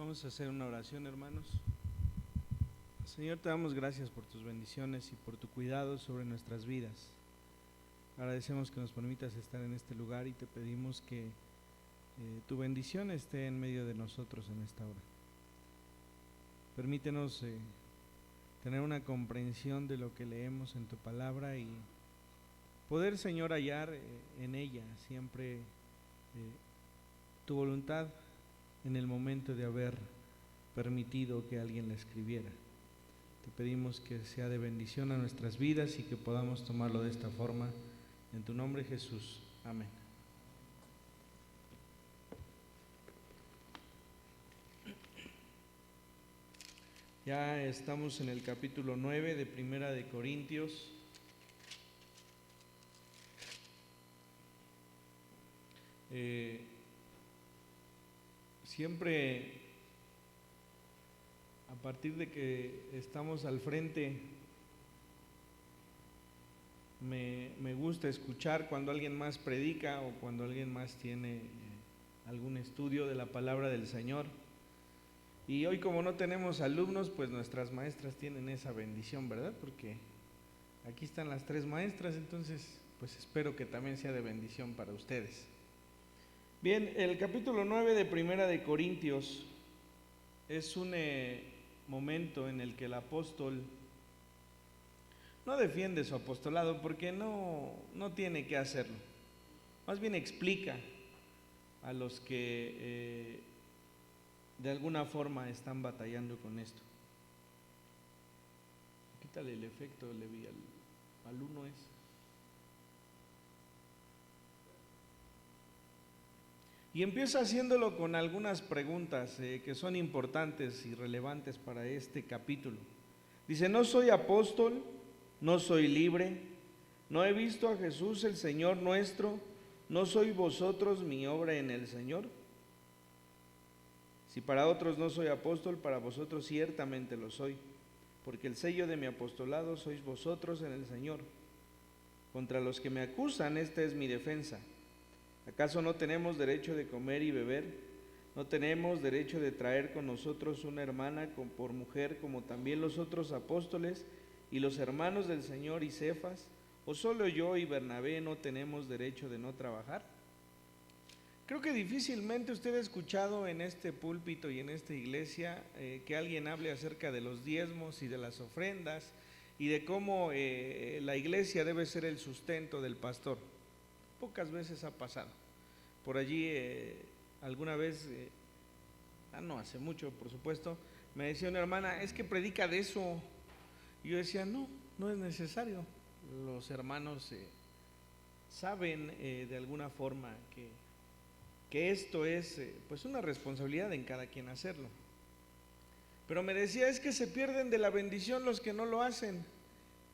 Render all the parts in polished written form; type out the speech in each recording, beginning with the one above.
Vamos a hacer una oración, hermanos. Señor, te damos gracias por tus bendiciones y por tu cuidado sobre nuestras vidas. Agradecemos que nos permitas estar en este lugar y te pedimos que tu bendición esté en medio de nosotros en esta hora. Permítenos tener una comprensión de lo que leemos en tu palabra y poder, Señor, hallar en ella siempre tu voluntad en el momento de haber permitido que alguien la escribiera. Te pedimos que sea de bendición a nuestras vidas y que podamos tomarlo de esta forma. En tu nombre, Jesús. Amén. Ya estamos en el capítulo 9 de Primera de Corintios. Siempre a partir de que estamos al frente me gusta escuchar cuando alguien más predica o cuando alguien más tiene algún estudio de la palabra del Señor. Y hoy, como no tenemos alumnos, pues nuestras maestras tienen esa bendición, ¿verdad? Porque aquí están las 3 maestras, entonces pues espero que también sea de bendición para ustedes. Bien, el capítulo 9 de Primera de Corintios es un momento en el que el apóstol no defiende su apostolado porque no tiene que hacerlo. Más bien explica a los que de alguna forma están batallando con esto. Quítale el efecto, Levi, al uno es. Y empieza haciéndolo con algunas preguntas que son importantes y relevantes para este capítulo. Dice: no soy apóstol, no soy libre, no he visto a Jesús el Señor nuestro, no sois vosotros mi obra en el Señor. Si para otros no soy apóstol, para vosotros ciertamente lo soy, porque el sello de mi apostolado sois vosotros en el Señor. Contra los que me acusan, esta es mi defensa. ¿Acaso no tenemos derecho de comer y beber? ¿No tenemos derecho de traer con nosotros una hermana por mujer, como también los otros apóstoles y los hermanos del Señor y Cefas? ¿O solo yo y Bernabé no tenemos derecho de no trabajar? Creo que difícilmente usted ha escuchado en este púlpito y en esta iglesia que alguien hable acerca de los diezmos y de las ofrendas y de cómo la iglesia debe ser el sustento del pastor. Pocas veces ha pasado. Por allí alguna vez, no hace mucho por supuesto, me decía una hermana: es que predica de eso. Y yo decía: no es necesario. Los hermanos saben de alguna forma que esto es pues una responsabilidad en cada quien hacerlo. Pero me decía: es que se pierden de la bendición los que no lo hacen.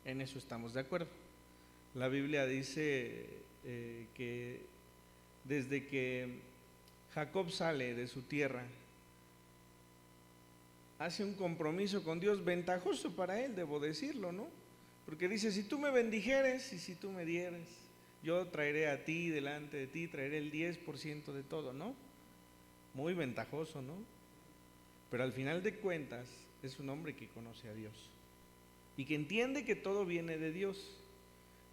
En eso estamos de acuerdo. La Biblia dice que desde que Jacob sale de su tierra, hace un compromiso con Dios ventajoso para él, debo decirlo, ¿no? Porque dice: si tú me bendijeres y si tú me dieres, yo traeré a ti, delante de ti, traeré el 10% de todo, ¿no? Muy ventajoso, ¿no? Pero al final de cuentas es un hombre que conoce a Dios y que entiende que todo viene de Dios.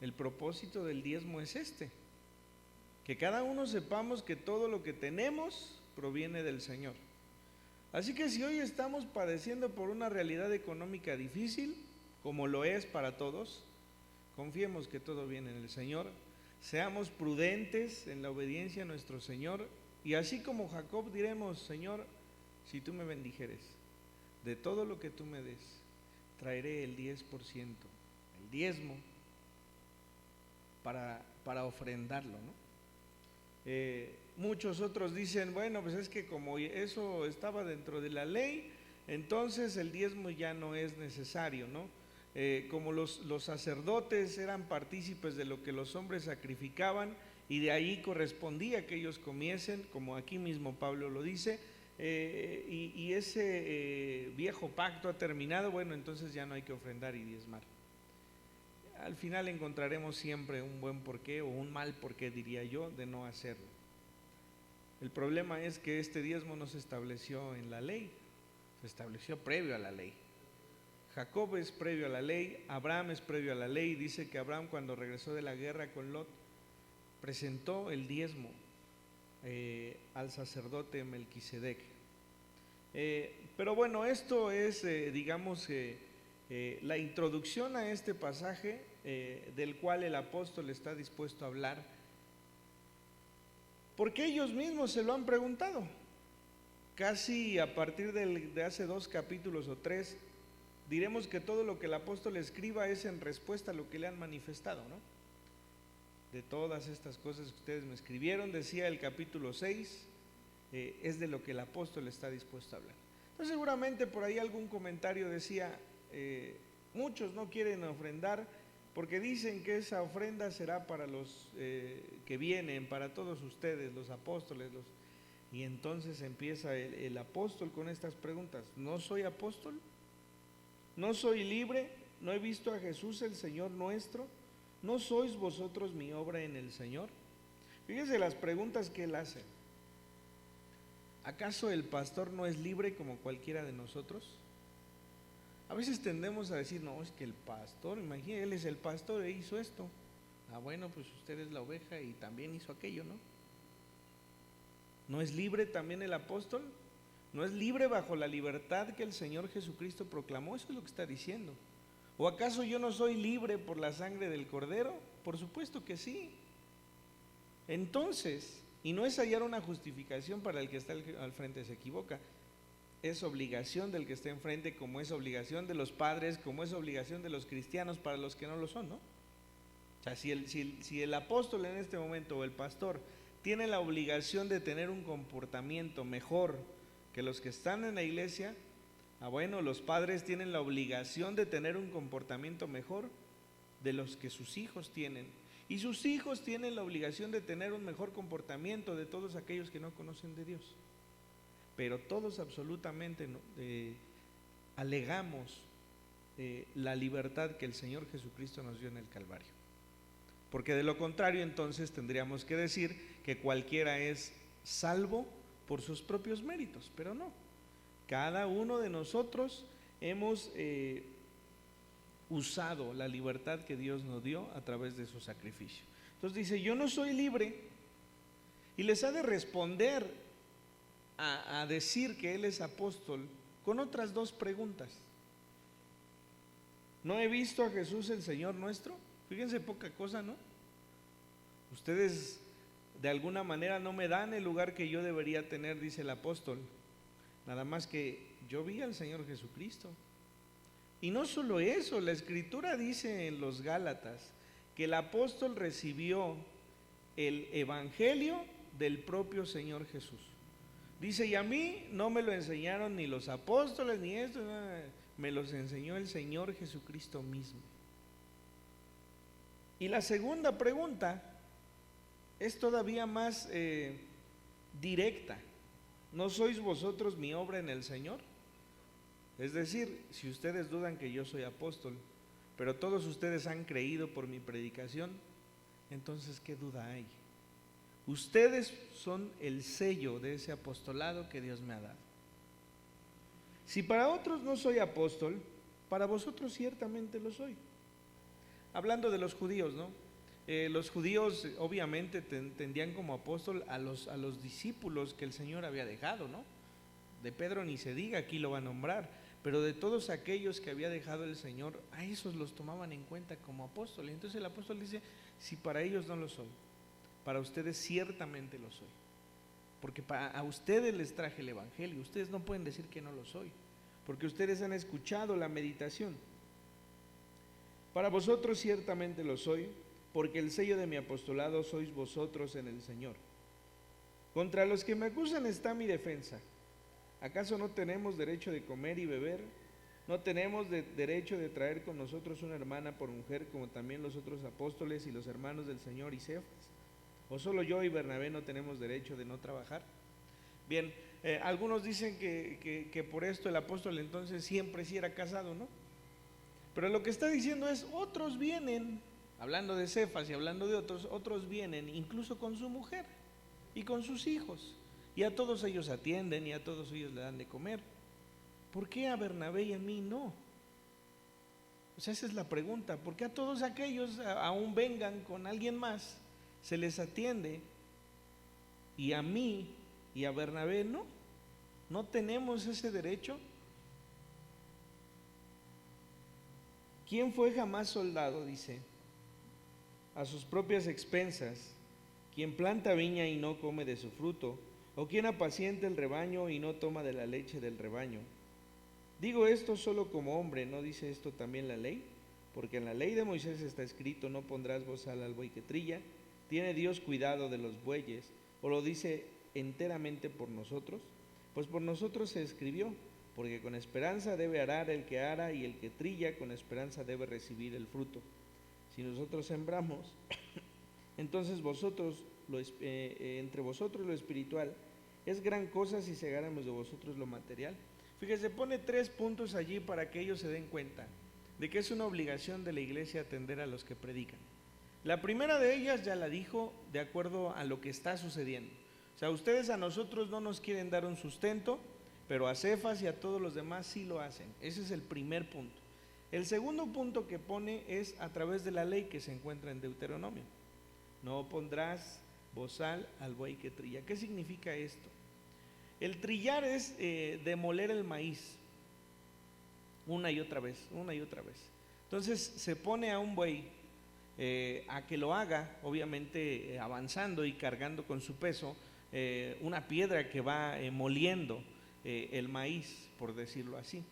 El propósito del diezmo es que cada uno sepamos que todo lo que tenemos proviene del Señor. Así que si hoy estamos padeciendo por una realidad económica difícil, como lo es para todos, confiemos que todo viene del Señor, seamos prudentes en la obediencia a nuestro Señor, y así como Jacob diremos: Señor, si tú me bendijeres, de todo lo que tú me des, traeré el 10%, el diezmo, para ofrendarlo, ¿no? Muchos otros dicen: bueno, pues es que como eso estaba dentro de la ley, entonces el diezmo ya no es necesario, ¿no? Como los sacerdotes eran partícipes de lo que los hombres sacrificaban y de ahí correspondía que ellos comiesen, como aquí mismo Pablo lo dice, y ese viejo pacto ha terminado, bueno, entonces ya no hay que ofrendar y diezmar. Al final encontraremos siempre un buen porqué o un mal porqué, diría yo, de no hacerlo. El problema es que este diezmo no se estableció en la ley, se estableció previo a la ley. Jacob es previo a la ley, Abraham es previo a la ley. Dice que Abraham, cuando regresó de la guerra con Lot, presentó el diezmo al sacerdote Melquisedec. Pero bueno, esto es, la introducción a este pasaje del cual el apóstol está dispuesto a hablar, porque ellos mismos se lo han preguntado. Casi a partir de hace 2 capítulos o 3, diremos que todo lo que el apóstol escriba es en respuesta a lo que le han manifestado, ¿no? De todas estas cosas que ustedes me escribieron, decía el capítulo 6, es de lo que el apóstol está dispuesto a hablar. Entonces seguramente por ahí algún comentario decía, muchos no quieren ofrendar porque dicen que esa ofrenda será para los que vienen, para todos ustedes, los apóstoles. Y entonces empieza el apóstol con estas preguntas: ¿no soy apóstol? ¿No soy libre? ¿No he visto a Jesús el Señor nuestro? ¿No sois vosotros mi obra en el Señor? Fíjense las preguntas que él hace. ¿Acaso el pastor no es libre como cualquiera de nosotros? A veces tendemos a decir, no, es que el pastor, imagínate, él es el pastor e hizo esto. Ah, bueno, pues usted es la oveja y también hizo aquello, ¿no? ¿No es libre también el apóstol? ¿No es libre bajo la libertad que el Señor Jesucristo proclamó? Eso es lo que está diciendo. ¿O acaso yo no soy libre por la sangre del Cordero? Por supuesto que sí. Entonces, y no es hallar una justificación para el que está al frente, se equivoca. Es obligación del que está enfrente, como es obligación de los padres, como es obligación de los cristianos para los que no lo son, ¿no? O sea, si el apóstol en este momento o el pastor tiene la obligación de tener un comportamiento mejor que los que están en la iglesia, bueno, los padres tienen la obligación de tener un comportamiento mejor de los que sus hijos tienen. Y sus hijos tienen la obligación de tener un mejor comportamiento de todos aquellos que no conocen de Dios. Pero todos absolutamente alegamos la libertad que el Señor Jesucristo nos dio en el Calvario. Porque de lo contrario entonces tendríamos que decir que cualquiera es salvo por sus propios méritos, pero no. Cada uno de nosotros hemos usado la libertad que Dios nos dio a través de su sacrificio. Entonces dice, yo no soy libre, y les ha de responder a decir que él es apóstol con otras 2 preguntas. ¿No he visto a Jesús el Señor nuestro? Fíjense, poca cosa, ¿no? Ustedes de alguna manera no me dan el lugar que yo debería tener, dice el apóstol. Nada más que yo vi al Señor Jesucristo. Y no solo eso, la Escritura dice en los Gálatas que el apóstol recibió el evangelio del propio Señor Jesús. Dice, y a mí no me lo enseñaron ni los apóstoles ni esto, me los enseñó el Señor Jesucristo mismo. Y la segunda pregunta es todavía más directa. ¿No sois vosotros mi obra en el Señor? Es decir, si ustedes dudan que yo soy apóstol, pero todos ustedes han creído por mi predicación, entonces ¿qué duda hay? Ustedes son el sello de ese apostolado que Dios me ha dado. Si para otros no soy apóstol, para vosotros ciertamente lo soy. Hablando de los judíos, ¿no? Los judíos obviamente tendrían como apóstol a los discípulos que el Señor había dejado, ¿no? De Pedro ni se diga, aquí lo va a nombrar, pero de todos aquellos que había dejado el Señor, a esos los tomaban en cuenta como apóstoles. Entonces el apóstol dice, si para ellos no lo soy, para ustedes ciertamente lo soy, porque a ustedes les traje el evangelio. Ustedes no pueden decir que no lo soy, porque ustedes han escuchado la meditación. Para vosotros ciertamente lo soy, porque el sello de mi apostolado sois vosotros en el Señor. Contra los que me acusan está mi defensa. ¿Acaso no tenemos derecho de comer y beber? ¿No tenemos derecho de traer con nosotros una hermana por mujer, como también los otros apóstoles y los hermanos del Señor y Cefas? ¿O solo yo y Bernabé no tenemos derecho de no trabajar? Bien, algunos dicen que por esto el apóstol entonces siempre sí era casado, ¿no? Pero lo que está diciendo es, otros vienen, hablando de Cefas y hablando de otros vienen incluso con su mujer y con sus hijos. y a todos ellos atienden y a todos ellos le dan de comer. ¿Por qué a Bernabé y a mí no? O sea, esa es la pregunta. ¿Por qué a todos aquellos, aún vengan con alguien más, se les atiende y a mí y a Bernabé no? ¿No tenemos ese derecho? ¿Quién fue jamás soldado? Dice, a sus propias expensas, quien planta viña y no come de su fruto, o quien apacienta el rebaño y no toma de la leche del rebaño. Digo esto solo como hombre, ¿no dice esto también la ley? Porque en la ley de Moisés está escrito, no pondrás bozal al buey que trilla. ¿Tiene Dios cuidado de los bueyes? ¿O lo dice enteramente por nosotros? Pues por nosotros se escribió, porque con esperanza debe arar el que ara, y el que trilla con esperanza debe recibir el fruto. Si nosotros sembramos, entonces entre vosotros lo espiritual es gran cosa si segáramos de vosotros lo material. Fíjese, pone 3 puntos allí para que ellos se den cuenta de que es una obligación de la iglesia atender a los que predican. La primera de ellas ya la dijo de acuerdo a lo que está sucediendo. O sea, ustedes a nosotros no nos quieren dar un sustento, pero a Cefas y a todos los demás sí lo hacen. Ese es el primer punto. El segundo punto que pone es a través de la ley que se encuentra en Deuteronomio. No pondrás bozal al buey que trilla. ¿Qué significa esto? El trillar es demoler el maíz una y otra vez. Entonces se pone a un buey a que lo haga, obviamente avanzando y cargando con su peso una piedra que va moliendo el maíz, por decirlo así.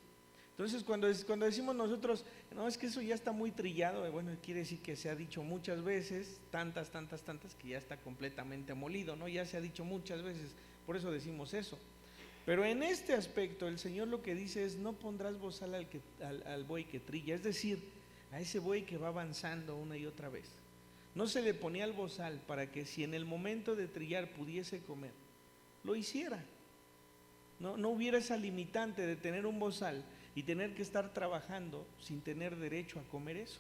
Entonces cuando decimos nosotros, no, es que eso ya está muy trillado, bueno, quiere decir que se ha dicho muchas veces, tantas, que ya está completamente molido, ¿no? Ya se ha dicho muchas veces, por eso decimos eso. Pero en este aspecto el Señor lo que dice es, no pondrás bozal al buey que trilla, es decir, a ese buey que va avanzando una y otra vez. No se le ponía el bozal para que si en el momento de trillar pudiese comer, lo hiciera. No hubiera esa limitante de tener un bozal y tener que estar trabajando sin tener derecho a comer eso.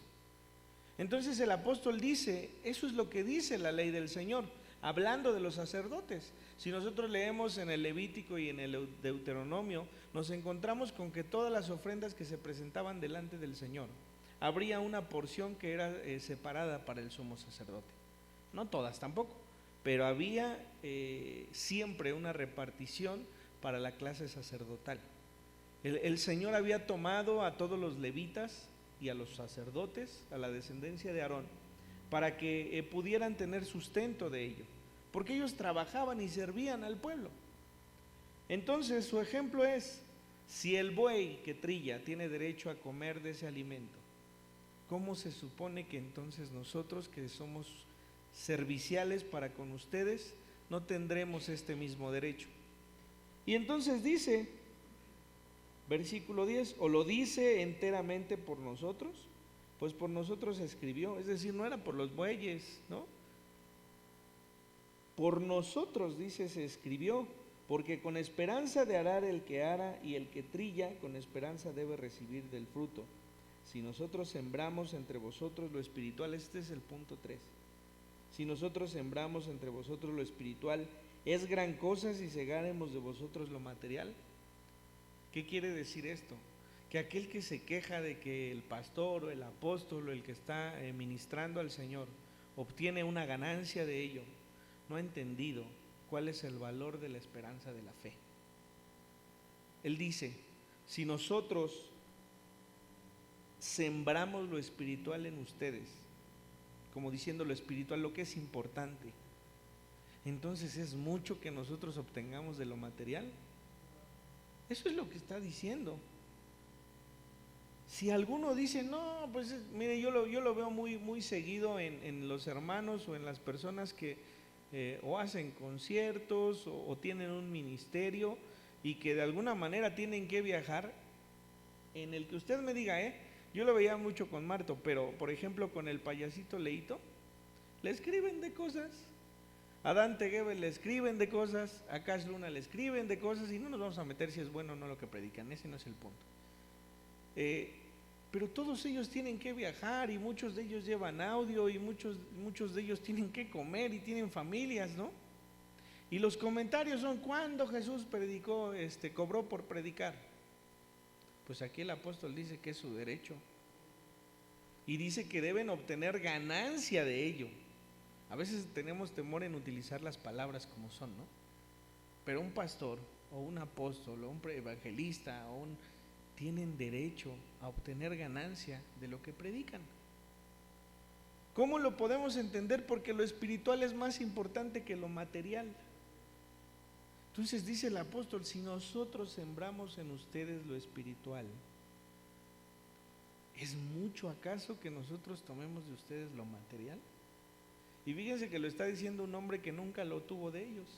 Entonces el apóstol dice, eso es lo que dice la ley del Señor, hablando de los sacerdotes. Si nosotros leemos en el Levítico y en el Deuteronomio, nos encontramos con que todas las ofrendas que se presentaban delante del Señor, habría una porción que era separada para el sumo sacerdote. No todas tampoco, pero había siempre una repartición para la clase sacerdotal. El Señor había tomado a todos los levitas y a los sacerdotes, a la descendencia de Aarón, para que pudieran tener sustento de ello, porque ellos trabajaban y servían al pueblo. Entonces su ejemplo es, si el buey que trilla tiene derecho a comer de ese alimento, ¿cómo se supone que entonces nosotros, que somos serviciales para con ustedes, no tendremos este mismo derecho? Y entonces dice, versículo 10, ¿o lo dice enteramente por nosotros? Pues por nosotros se escribió, es decir, no era por los bueyes, ¿no? Por nosotros, dice, se escribió, porque con esperanza de arar el que ara, y el que trilla con esperanza debe recibir del fruto. Si nosotros sembramos entre vosotros lo espiritual, este es el punto 3. Si nosotros sembramos entre vosotros lo espiritual, ¿es gran cosa si segáremos de vosotros lo material? ¿Qué quiere decir esto? Que aquel que se queja de que el pastor o el apóstol o el que está ministrando al Señor obtiene una ganancia de ello, no ha entendido cuál es el valor de la esperanza de la fe. Él dice, si nosotros sembramos lo espiritual en ustedes, como diciendo lo espiritual, lo que es importante, entonces es mucho que nosotros obtengamos de lo material. Eso es lo que está diciendo. Si alguno dice, no, pues mire, yo lo veo muy seguido en los hermanos o en las personas que o hacen conciertos o tienen un ministerio y que de alguna manera tienen que viajar, en el que usted me diga, yo lo veía mucho con Marto, pero por ejemplo con el payasito Leito, le escriben de cosas. A Dante Gebel le escriben de cosas, a Cash Luna le escriben de cosas, y no nos vamos a meter si es bueno o no lo que predican, ese no es el punto. Pero todos ellos tienen que viajar y muchos de ellos llevan audio y muchos de ellos tienen que comer y tienen familias, ¿no? Y los comentarios son: ¿cuándo Jesús predicó, cobró por predicar? Pues aquí el apóstol dice que es su derecho. Y dice que deben obtener ganancia de ello. A veces tenemos temor en utilizar las palabras como son, ¿no? Pero un pastor o un apóstol o un evangelista tienen derecho a obtener ganancia de lo que predican. ¿Cómo lo podemos entender? Porque lo espiritual es más importante que lo material. Entonces dice el apóstol: si nosotros sembramos en ustedes lo espiritual, ¿es mucho acaso que nosotros tomemos de ustedes lo material? Y fíjense que lo está diciendo un hombre que nunca lo tuvo de ellos.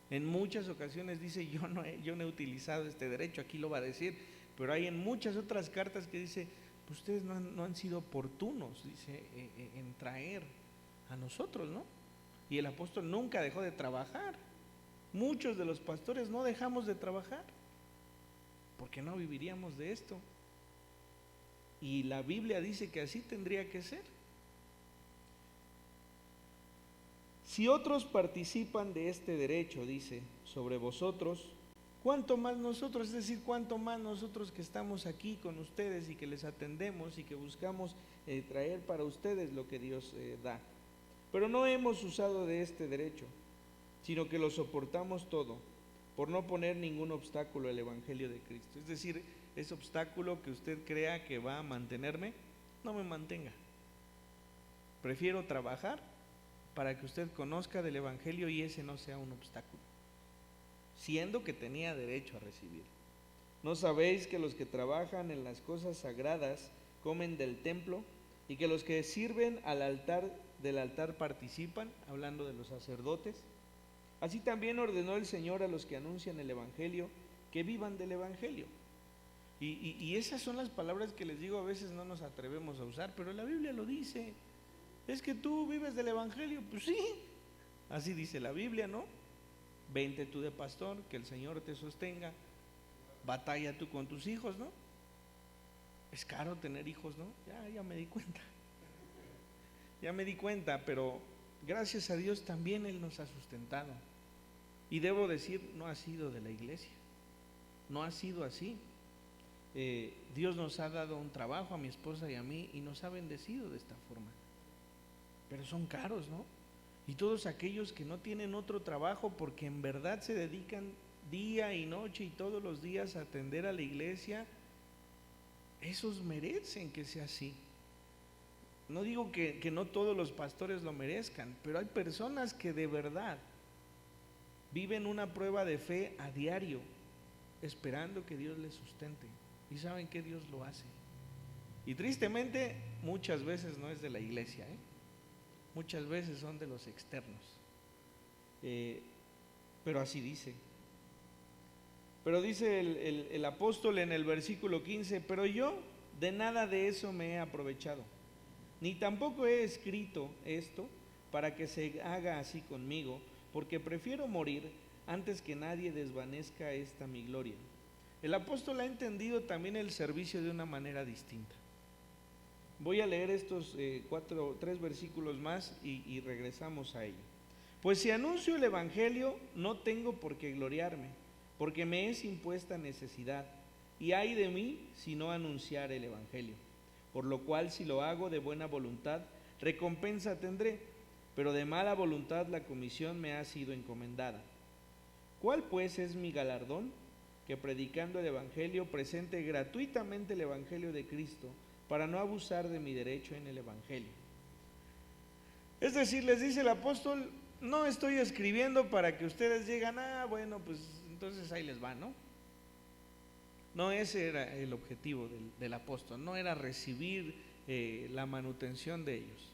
En muchas ocasiones dice: yo no he utilizado este derecho, aquí lo va a decir, pero hay en muchas otras cartas que dice: pues ustedes no han sido oportunos, dice, en traer a nosotros, ¿no? Y el apóstol nunca dejó de trabajar. Muchos de los pastores no dejamos de trabajar, porque no viviríamos de esto. Y la Biblia dice que así tendría que ser. Si otros participan de este derecho, dice, sobre vosotros, ¿cuánto más nosotros? Es decir, ¿cuánto más nosotros que estamos aquí con ustedes y que les atendemos y que buscamos traer para ustedes lo que Dios da? Pero no hemos usado de este derecho, sino que lo soportamos todo, por no poner ningún obstáculo al Evangelio de Cristo. Es decir, ese obstáculo que usted crea que va a mantenerme, no me mantenga. Prefiero trabajar para que usted conozca del Evangelio y ese no sea un obstáculo, siendo que tenía derecho a recibir. ¿No sabéis que los que trabajan en las cosas sagradas comen del templo, y que los que sirven del altar participan? Hablando de los sacerdotes. Así también ordenó el Señor a los que anuncian el Evangelio que vivan del Evangelio. Y esas son las palabras que les digo, a veces no nos atrevemos a usar, pero la Biblia lo dice. Es que tú vives del Evangelio. Pues sí, así dice la Biblia, ¿no? Vente tú de pastor, que el Señor te sostenga. Batalla tú con tus hijos, ¿no? Es caro tener hijos, ¿no? Ya me di cuenta. Ya me di cuenta, pero gracias a Dios también Él nos ha sustentado. Y debo decir, no ha sido de la iglesia. No ha sido así. Dios nos ha dado un trabajo a mi esposa y a mí y nos ha bendecido de esta forma. Pero son caros, ¿no? Y todos aquellos que no tienen otro trabajo porque en verdad se dedican día y noche y todos los días a atender a la iglesia, esos merecen que sea así. No digo que no todos los pastores lo merezcan, pero hay personas que de verdad viven una prueba de fe a diario, esperando que Dios les sustente. Y saben que Dios lo hace. Y tristemente muchas veces no es de la iglesia, muchas veces son de los externos. Pero así dice. Pero dice el apóstol en el versículo 15: pero yo de nada de eso me he aprovechado, ni tampoco he escrito esto para que se haga así conmigo, porque prefiero morir antes que nadie desvanezca esta mi gloria. El apóstol ha entendido también el servicio de una manera distinta. Voy a leer estos 3 versículos más y regresamos a ello. Pues si anuncio el Evangelio, no tengo por qué gloriarme, porque me es impuesta necesidad, y ay de mí si no anunciar el Evangelio. Por lo cual, si lo hago de buena voluntad, recompensa tendré, pero de mala voluntad la comisión me ha sido encomendada. ¿Cuál pues es mi galardón? Que predicando el Evangelio presente gratuitamente el Evangelio de Cristo, para no abusar de mi derecho en el Evangelio. Es decir, les dice el apóstol: no estoy escribiendo para que ustedes digan, bueno, pues entonces ahí les va, ¿no? No, ese era el objetivo del apóstol, no era recibir la manutención de ellos.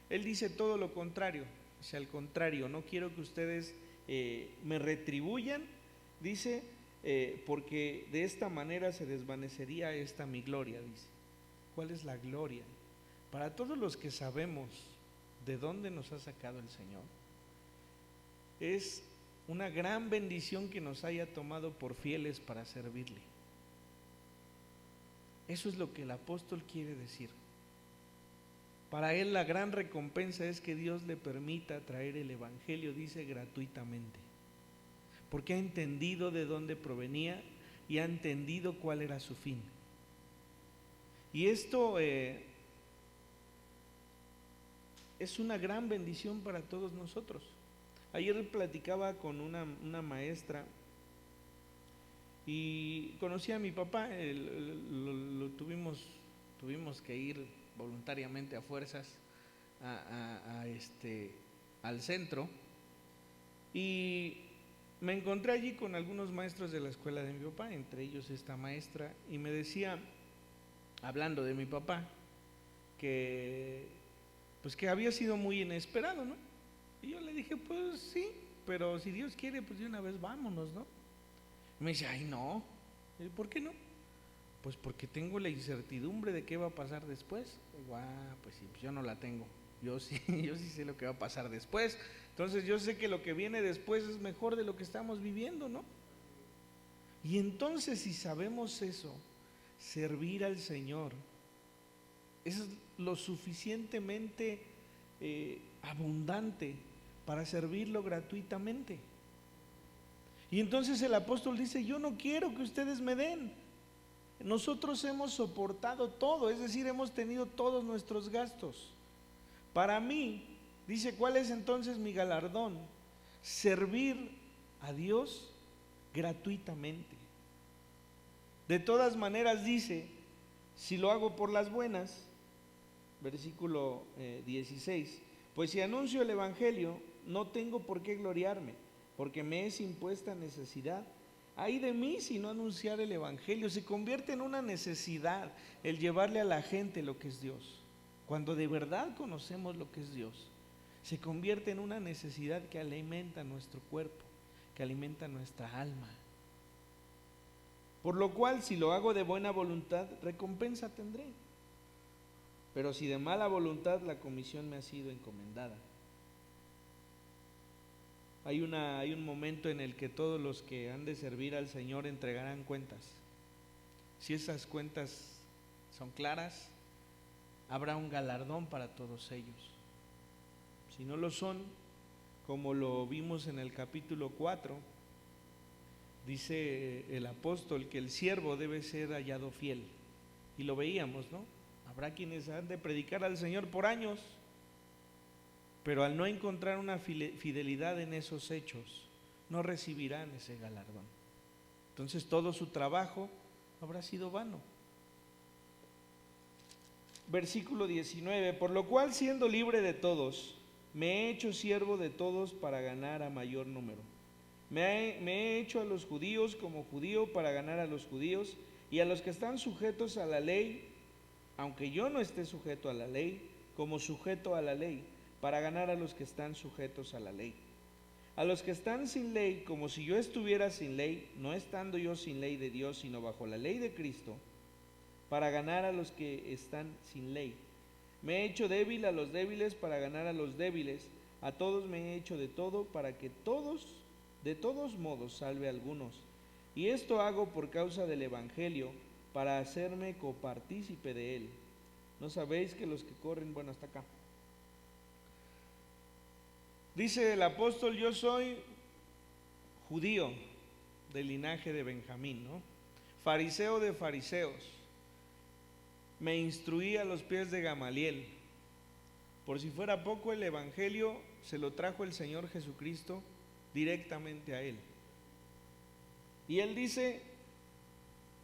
Él dice todo lo contrario, o sea, al contrario, no quiero que ustedes me retribuyan, dice, porque de esta manera se desvanecería esta mi gloria, dice. ¿Cuál es la gloria? Para todos los que sabemos de dónde nos ha sacado el Señor, es una gran bendición que nos haya tomado por fieles para servirle. Eso es lo que el apóstol quiere decir. Para él la gran recompensa es que Dios le permita traer el Evangelio, dice, gratuitamente. porque ha entendido de dónde provenía y ha entendido cuál era su fin. Y esto es una gran bendición para todos nosotros. Ayer platicaba con una maestra y conocí a mi papá. Tuvimos que ir voluntariamente a fuerzas al centro, y me encontré allí con algunos maestros de la escuela de mi papá, entre ellos esta maestra, y me decía, hablando de mi papá, que pues que había sido muy inesperado, ¿no? Y yo le dije, pues sí, pero si Dios quiere, pues de una vez vámonos, ¿no? Y me dice, ay no. Y, ¿por qué no? Pues porque tengo la incertidumbre de qué va a pasar después. Digo, pues sí, pues yo no la tengo. Yo sí sé lo que va a pasar después. Entonces yo sé que lo que viene después es mejor de lo que estamos viviendo, ¿no? Y entonces, si sabemos eso, servir al Señor es lo suficientemente abundante para servirlo gratuitamente. Y entonces el apóstol dice, yo no quiero que ustedes me den. Nosotros hemos soportado todo, es decir, hemos tenido todos nuestros gastos. Para mí, dice, ¿cuál es entonces mi galardón? Servir a Dios gratuitamente. De todas maneras dice, si lo hago por las buenas, versículo 16, pues si anuncio el evangelio, no tengo por qué gloriarme, porque me es impuesta necesidad. Ay de mí si no anunciar el evangelio. Se convierte en una necesidad el llevarle a la gente lo que es Dios. Cuando de verdad conocemos lo que es Dios, se convierte en una necesidad que alimenta nuestro cuerpo, que alimenta nuestra alma. Por lo cual, si lo hago de buena voluntad, recompensa tendré. Pero si de mala voluntad, la comisión me ha sido encomendada. Hay un momento en el que todos los que han de servir al Señor entregarán cuentas. Si esas cuentas son claras, habrá un galardón para todos ellos. Si no lo son, como lo vimos en el capítulo 4, dice el apóstol que el siervo debe ser hallado fiel. Y lo veíamos, ¿no? Habrá quienes han de predicar al Señor por años, pero al no encontrar una fidelidad en esos hechos, no recibirán ese galardón. Entonces todo su trabajo habrá sido vano. Versículo 19, por lo cual, siendo libre de todos, me he hecho siervo de todos para ganar a mayor número. Me he hecho a los judíos como judío para ganar a los judíos, y a los que están sujetos a la ley, aunque yo no esté sujeto a la ley, como sujeto a la ley, para ganar a los que están sujetos a la ley. A los que están sin ley, como si yo estuviera sin ley, no estando yo sin ley de Dios, sino bajo la ley de Cristo, para ganar a los que están sin ley. Me he hecho débil a los débiles para ganar a los débiles. A todos me he hecho de todo para que todos, de todos modos, salve a algunos. Y esto hago por causa del evangelio, para hacerme copartícipe de él. ¿No sabéis que los que corren, bueno, hasta acá? Dice el apóstol, yo soy judío del linaje de Benjamín, ¿no? Fariseo de fariseos. Me instruí a los pies de Gamaliel. Por si fuera poco, el evangelio se lo trajo el Señor Jesucristo directamente a él. Y él dice,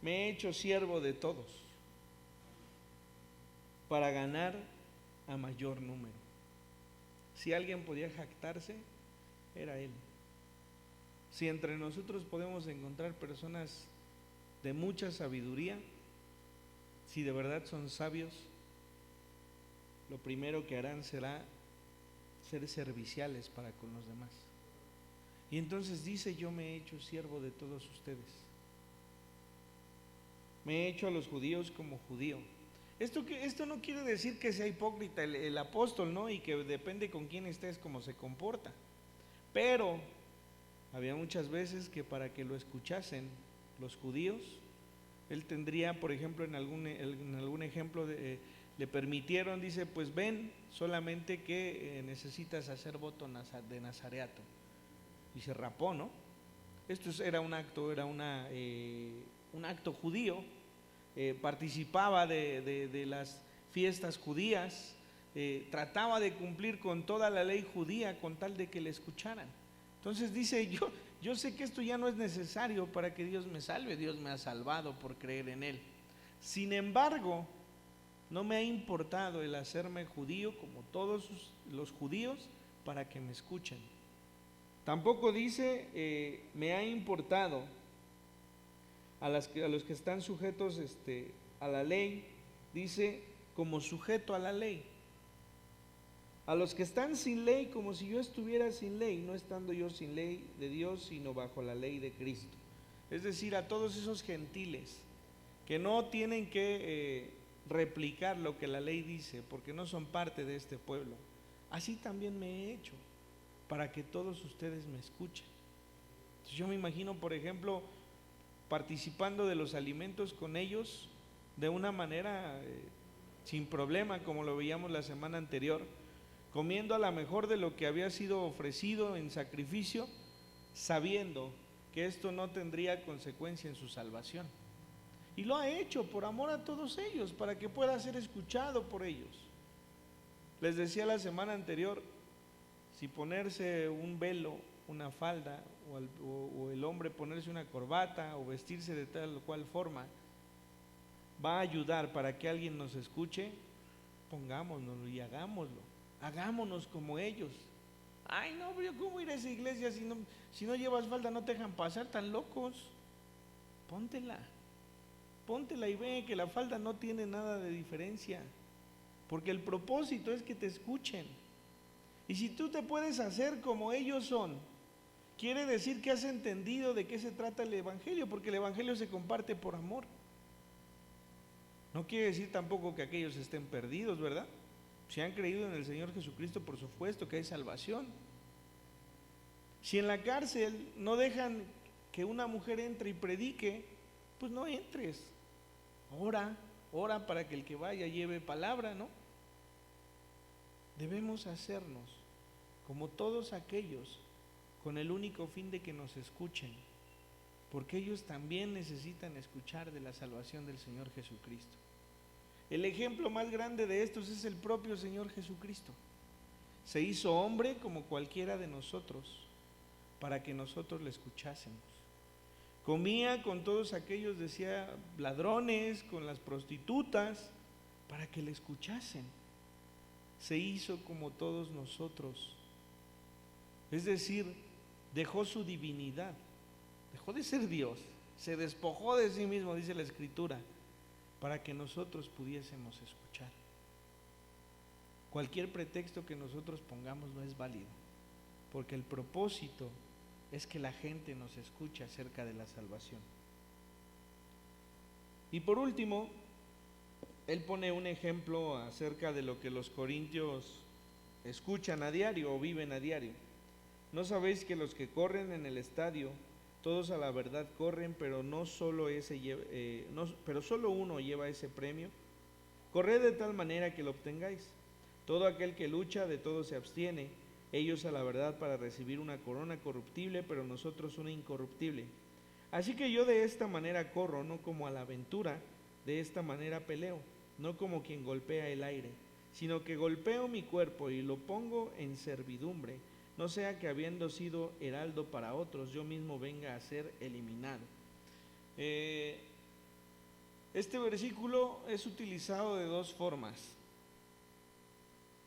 me he hecho siervo de todos para ganar a mayor número. Si alguien podía jactarse, era él. Si entre nosotros podemos encontrar personas de mucha sabiduría, si de verdad son sabios, lo primero que harán será ser serviciales para con los demás. Y entonces dice, yo me he hecho siervo de todos ustedes. Me he hecho a los judíos como judío. Esto no quiere decir que sea hipócrita el apóstol, ¿no? Y que depende con quién estés, cómo se comporta. Pero había muchas veces que para que lo escuchasen los judíos, él tendría, por ejemplo, en algún ejemplo, le permitieron, dice, pues ven, solamente que necesitas hacer voto de nazareato. Y se rapó, ¿no? Era un acto, un acto judío. Participaba de las fiestas judías, trataba de cumplir con toda la ley judía con tal de que le escucharan. Entonces dice, yo sé que esto ya no es necesario para que Dios me salve, Dios me ha salvado por creer en Él. Sin embargo, no me ha importado el hacerme judío como todos los judíos para que me escuchen. Tampoco dice, me ha importado a los que están sujetos a la ley, dice como sujeto a la ley. A los que están sin ley, como si yo estuviera sin ley, no estando yo sin ley de Dios, sino bajo la ley de Cristo. Es decir, a todos esos gentiles que no tienen que replicar lo que la ley dice, porque no son parte de este pueblo. Así también me he hecho, para que todos ustedes me escuchen. Entonces yo me imagino, por ejemplo, participando de los alimentos con ellos de una manera sin problema, como lo veíamos la semana anterior, comiendo a lo mejor de lo que había sido ofrecido en sacrificio, sabiendo que esto no tendría consecuencia en su salvación. Y lo ha hecho por amor a todos ellos, para que pueda ser escuchado por ellos. Les decía la semana anterior, si ponerse un velo, una falda, o el hombre ponerse una corbata o vestirse de tal o cual forma va a ayudar para que alguien nos escuche, pongámonos y hagámoslo. Hagámonos como ellos. Ay, no, pero yo cómo ir a esa iglesia si no llevas falda, no te dejan pasar, tan locos. Póntela y ve que la falda no tiene nada de diferencia, porque el propósito es que te escuchen. Y si tú te puedes hacer como ellos son, quiere decir que has entendido de qué se trata el evangelio, porque el evangelio se comparte por amor. No quiere decir tampoco que aquellos estén perdidos, ¿verdad? Si han creído en el Señor Jesucristo, por supuesto que hay salvación. Si en la cárcel no dejan que una mujer entre y predique, pues no entres. Ora para que el que vaya lleve palabra, ¿no? Debemos hacernos como todos aquellos con el único fin de que nos escuchen, porque ellos también necesitan escuchar de la salvación del Señor Jesucristo. El ejemplo más grande de estos es el propio Señor Jesucristo. Se hizo hombre como cualquiera de nosotros para que nosotros le escuchásemos. Comía con todos aquellos, decía, ladrones, con las prostitutas, para que le escuchasen. Se hizo como todos nosotros. Es decir, dejó su divinidad, dejó de ser Dios, se despojó de sí mismo, dice la Escritura, para que nosotros pudiésemos escuchar. Cualquier pretexto que nosotros pongamos no es válido, porque el propósito es que la gente nos escuche acerca de la salvación. Y por último, él pone un ejemplo acerca de lo que los corintios escuchan a diario o viven a diario. ¿No sabéis que los que corren en el estadio, todos a la verdad corren, pero solo uno lleva ese premio? Corred de tal manera que lo obtengáis. Todo aquel que lucha, de todo se abstiene. Ellos a la verdad para recibir una corona corruptible, pero nosotros una incorruptible. Así que yo de esta manera corro, no como a la aventura, de esta manera peleo, no como quien golpea el aire, sino que golpeo mi cuerpo y lo pongo en servidumbre, no sea que habiendo sido heraldo para otros, yo mismo venga a ser eliminado. Este versículo es utilizado de dos formas.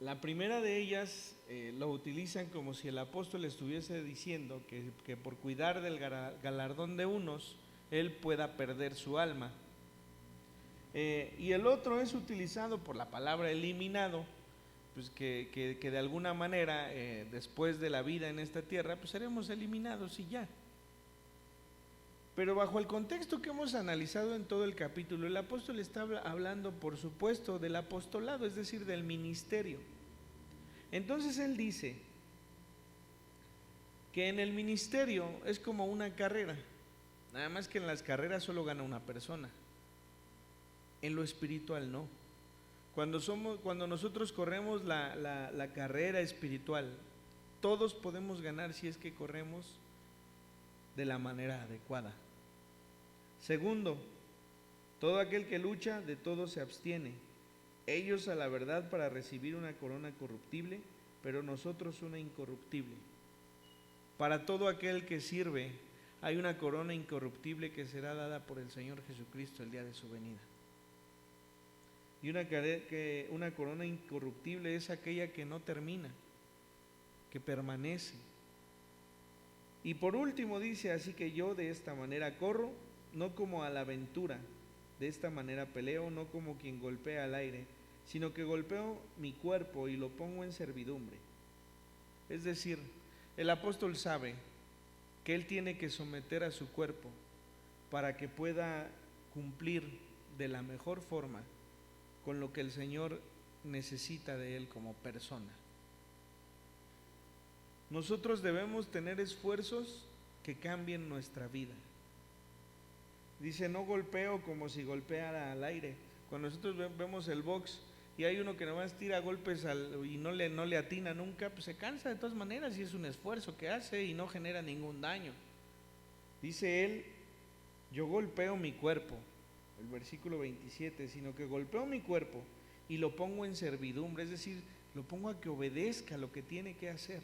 La primera de ellas lo utilizan como si el apóstol estuviese diciendo que por cuidar del galardón de unos, él pueda perder su alma. Y el otro es utilizado por la palabra eliminado, pues que de alguna manera después de la vida en esta tierra pues seremos eliminados y ya. Pero bajo el contexto que hemos analizado en todo el capítulo, el apóstol está hablando, por supuesto, del apostolado, es decir, del ministerio. Entonces él dice que en el ministerio es como una carrera, nada más que en las carreras solo gana una persona, en lo espiritual no. Cuando nosotros corremos la carrera espiritual, todos podemos ganar si es que corremos de la manera adecuada. Segundo, todo aquel que lucha, de todo se abstiene. Ellos a la verdad para recibir una corona corruptible, pero nosotros una incorruptible. Para todo aquel que sirve, hay una corona incorruptible que será dada por el Señor Jesucristo el día de su venida. Y una corona incorruptible es aquella que no termina, que permanece. Y por último dice, así que yo de esta manera corro, no como a la aventura, de esta manera peleo, no como quien golpea al aire, sino que golpeo mi cuerpo y lo pongo en servidumbre. Es decir, el apóstol sabe que él tiene que someter a su cuerpo para que pueda cumplir de la mejor forma con lo que el Señor necesita de él como persona. Nosotros debemos tener esfuerzos que cambien nuestra vida. Dice, no golpeo como si golpeara al aire. Cuando nosotros vemos el box y hay uno que nomás tira golpes y no le atina nunca, pues se cansa de todas maneras y es un esfuerzo que hace y no genera ningún daño. Dice él, yo golpeo mi cuerpo, el versículo 27, sino que golpeo mi cuerpo y lo pongo en servidumbre, es decir, lo pongo a que obedezca lo que tiene que hacer.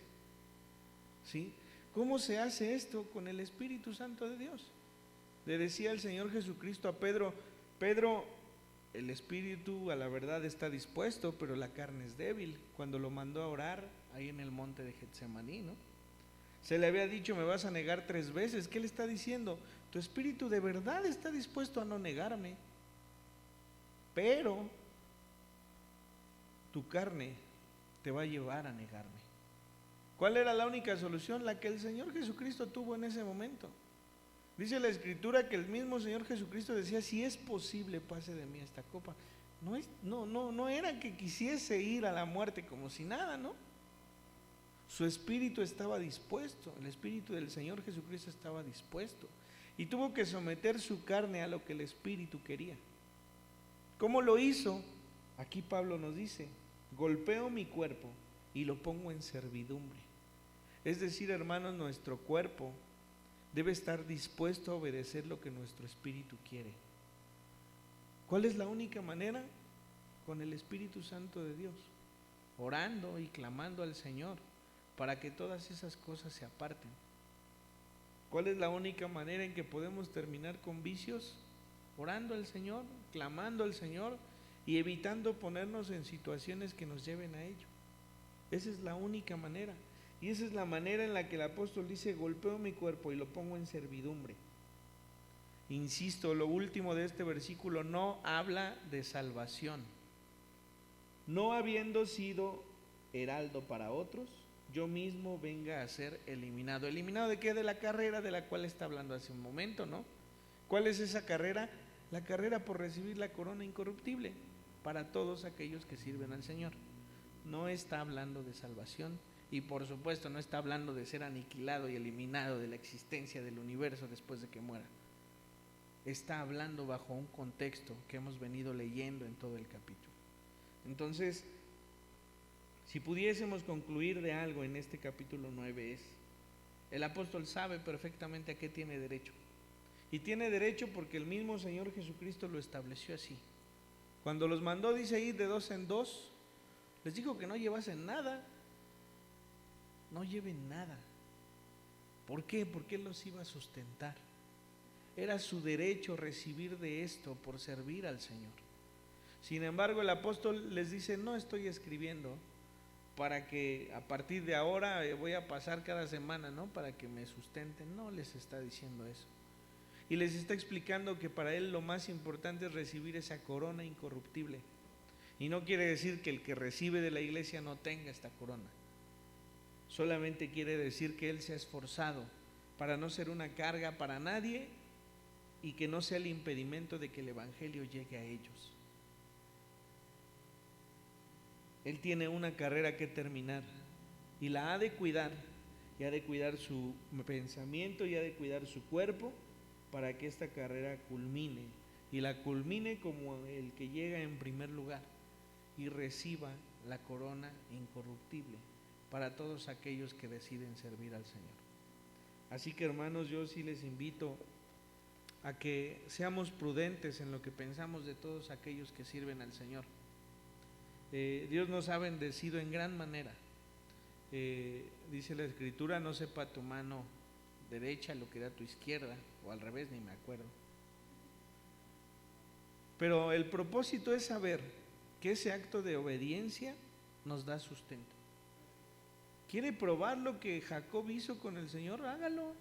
¿Sí? ¿Cómo se hace esto? Con el Espíritu Santo de Dios. Le decía el Señor Jesucristo a Pedro, Pedro, el espíritu a la verdad está dispuesto, pero la carne es débil. Cuando lo mandó a orar ahí en el monte de Getsemaní, ¿no? Se le había dicho, me vas a negar 3 veces. ¿Qué le está diciendo? Tu espíritu de verdad está dispuesto a no negarme, pero tu carne te va a llevar a negarme. ¿Cuál era la única solución? La que el Señor Jesucristo tuvo en ese momento. Dice la Escritura que el mismo Señor Jesucristo decía, si es posible, pase de mí esta copa. No era que quisiese ir a la muerte como si nada, ¿no? Su espíritu estaba dispuesto, el espíritu del Señor Jesucristo estaba dispuesto. Y tuvo que someter su carne a lo que el espíritu quería. ¿Cómo lo hizo? Aquí Pablo nos dice, golpeo mi cuerpo y lo pongo en servidumbre. Es decir, hermanos, nuestro cuerpo debe estar dispuesto a obedecer lo que nuestro espíritu quiere. ¿Cuál es la única manera? Con el Espíritu Santo de Dios, orando y clamando al Señor para que todas esas cosas se aparten. ¿Cuál es la única manera en que podemos terminar con vicios? Orando al Señor, clamando al Señor y evitando ponernos en situaciones que nos lleven a ello. Esa es la única manera. Y esa es la manera en la que el apóstol dice, golpeo mi cuerpo y lo pongo en servidumbre. Insisto, lo último de este versículo no habla de salvación. No habiendo sido heraldo para otros, yo mismo venga a ser eliminado. ¿Eliminado de qué? De la carrera de la cual está hablando hace un momento, ¿no? ¿Cuál es esa carrera? La carrera por recibir la corona incorruptible para todos aquellos que sirven al Señor. No está hablando de salvación. Y por supuesto no está hablando de ser aniquilado y eliminado de la existencia del universo después de que muera. Está hablando bajo un contexto que hemos venido leyendo en todo el capítulo. Entonces, si pudiésemos concluir de algo en este capítulo 9 es, el apóstol sabe perfectamente a qué tiene derecho. Y tiene derecho porque el mismo Señor Jesucristo lo estableció así. Cuando los mandó, dice ir de 2 en 2, les dijo que no llevasen nada. No lleven nada. ¿Por qué? Porque Él los iba a sustentar. Era su derecho recibir de esto por servir al Señor. Sin embargo, el apóstol les dice, no estoy escribiendo para que a partir de ahora voy a pasar cada semana, ¿no? Para que me sustenten. No les está diciendo eso. Y les está explicando que para Él lo más importante es recibir esa corona incorruptible. Y no quiere decir que el que recibe de la iglesia no tenga esta corona. Solamente quiere decir que Él se ha esforzado para no ser una carga para nadie y que no sea el impedimento de que el Evangelio llegue a ellos. Él tiene una carrera que terminar y la ha de cuidar, y ha de cuidar su pensamiento y ha de cuidar su cuerpo para que esta carrera culmine, y la culmine como el que llega en primer lugar y reciba la corona incorruptible para todos aquellos que deciden servir al Señor. Así que, hermanos, yo sí les invito a que seamos prudentes en lo que pensamos de todos aquellos que sirven al Señor. Dios nos ha bendecido en gran manera. Dice la Escritura: no sepa tu mano derecha lo que da tu izquierda, o al revés, ni me acuerdo. Pero el propósito es saber que ese acto de obediencia nos da sustento. ¿Quiere probar lo que Jacob hizo con el Señor? Hágalo,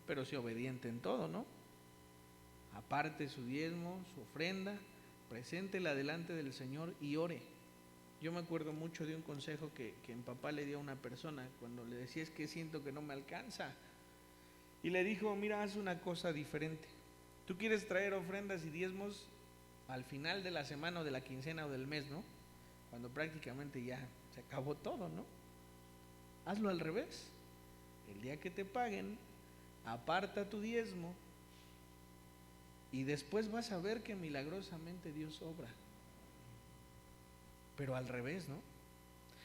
pero sea obediente en todo, ¿no? Aparte su diezmo, su ofrenda, preséntela delante del Señor y ore. Yo me acuerdo mucho de un consejo que mi papá le dio a una persona cuando le decía: es que siento que no me alcanza. Y le dijo: mira, haz una cosa diferente. Tú quieres traer ofrendas y diezmos al final de la semana o de la quincena o del mes, ¿no? Cuando prácticamente ya se acabó todo, ¿no? Hazlo al revés. El día que te paguen, aparta tu diezmo y después vas a ver que milagrosamente Dios obra. Pero al revés, ¿no?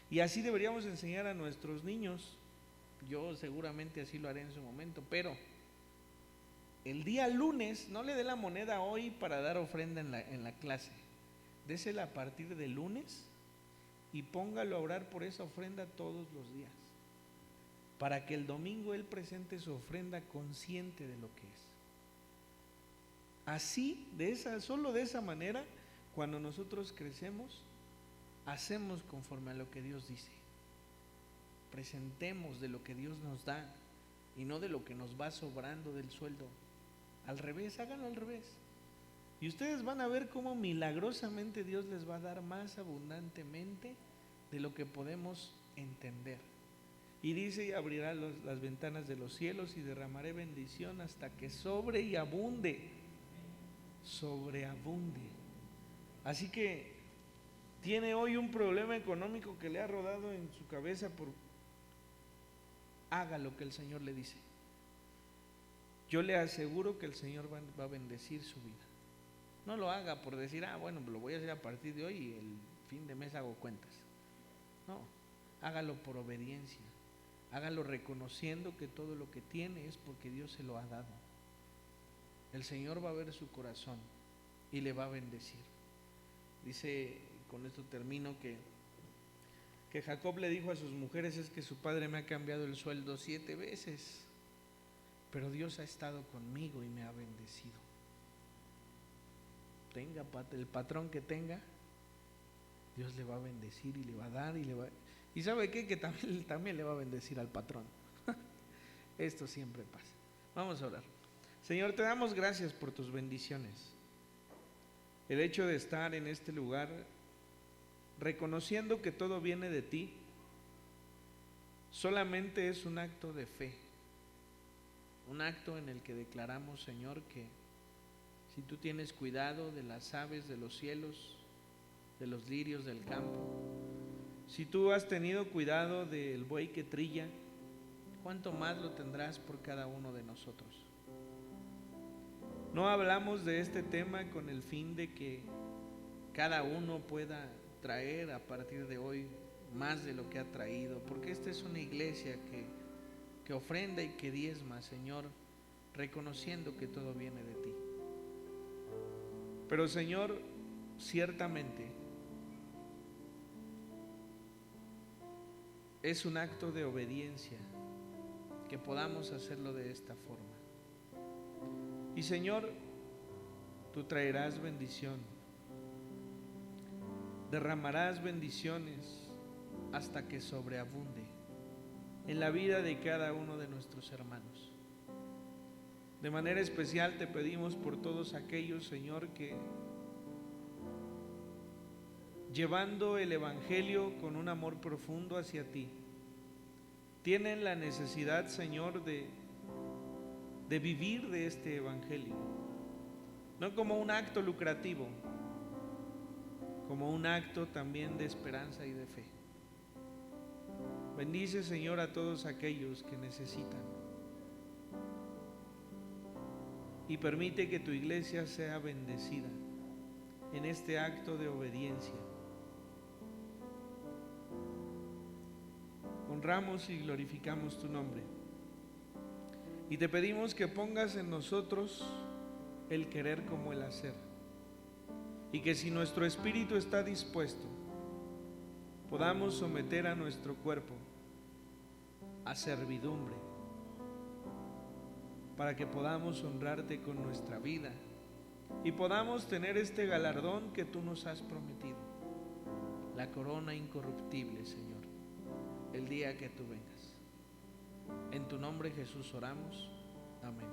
Y así deberíamos enseñar a nuestros niños. Yo seguramente así lo haré en su momento, pero el día lunes no le dé la moneda hoy para dar ofrenda en la clase. Désela a partir del lunes y póngalo a orar por esa ofrenda todos los días, para que el domingo él presente su ofrenda consciente de lo que es. Así, solo de esa manera, cuando nosotros crecemos, hacemos conforme a lo que Dios dice. Presentemos de lo que Dios nos da y no de lo que nos va sobrando del sueldo. Al revés, háganlo al revés. Y ustedes van a ver cómo milagrosamente Dios les va a dar más abundantemente de lo que podemos entender. Y dice: y abrirá las ventanas de los cielos y derramaré bendición hasta que sobre y abunde. Sobreabunde. Así que tiene hoy un problema económico que le ha rodado en su cabeza haga lo que el Señor le dice. Yo le aseguro que el Señor va a bendecir su vida. No lo haga por decir: bueno, lo voy a hacer a partir de hoy y el fin de mes hago cuentas. No, hágalo por obediencia. Hágalo reconociendo que todo lo que tiene es porque Dios se lo ha dado. El Señor va a ver su corazón y le va a bendecir. Dice, con esto termino, que Jacob le dijo a sus mujeres: es que su padre me ha cambiado el sueldo 7 veces, pero Dios ha estado conmigo y me ha bendecido. Tenga el patrón que tenga, Dios le va a bendecir y le va a dar y ¿sabe qué? Que también le va a bendecir al patrón. Esto siempre pasa. Vamos a orar. Señor, te damos gracias por tus bendiciones. El hecho de estar en este lugar reconociendo que todo viene de ti solamente es un acto de fe, un acto en el que declaramos, Señor, que si tú tienes cuidado de las aves de los cielos, de los lirios del campo, si tú has tenido cuidado del buey que trilla, ¿cuánto más lo tendrás por cada uno de nosotros? No hablamos de este tema con el fin de que cada uno pueda traer a partir de hoy más de lo que ha traído, porque esta es una iglesia que ofrenda y que diezma, Señor, reconociendo que todo viene de ti. Pero, Señor, ciertamente es un acto de obediencia que podamos hacerlo de esta forma. Y, Señor, tú traerás bendición, derramarás bendiciones hasta que sobreabunde en la vida de cada uno de nuestros hermanos. De manera especial te pedimos por todos aquellos, Señor, que llevando el Evangelio con un amor profundo hacia ti, tienen la necesidad, Señor, de vivir de este Evangelio, no como un acto lucrativo, como un acto también de esperanza y de fe. Bendice, Señor, a todos aquellos que necesitan y permite que tu iglesia sea bendecida en este acto de obediencia. Honramos y glorificamos tu nombre. Y te pedimos que pongas en nosotros el querer como el hacer. Y que si nuestro espíritu está dispuesto, podamos someter a nuestro cuerpo a servidumbre, para que podamos honrarte con nuestra vida y podamos tener este galardón que tú nos has prometido, la corona incorruptible, Señor, el día que tú vengas. En tu nombre, Jesús, oramos. Amén.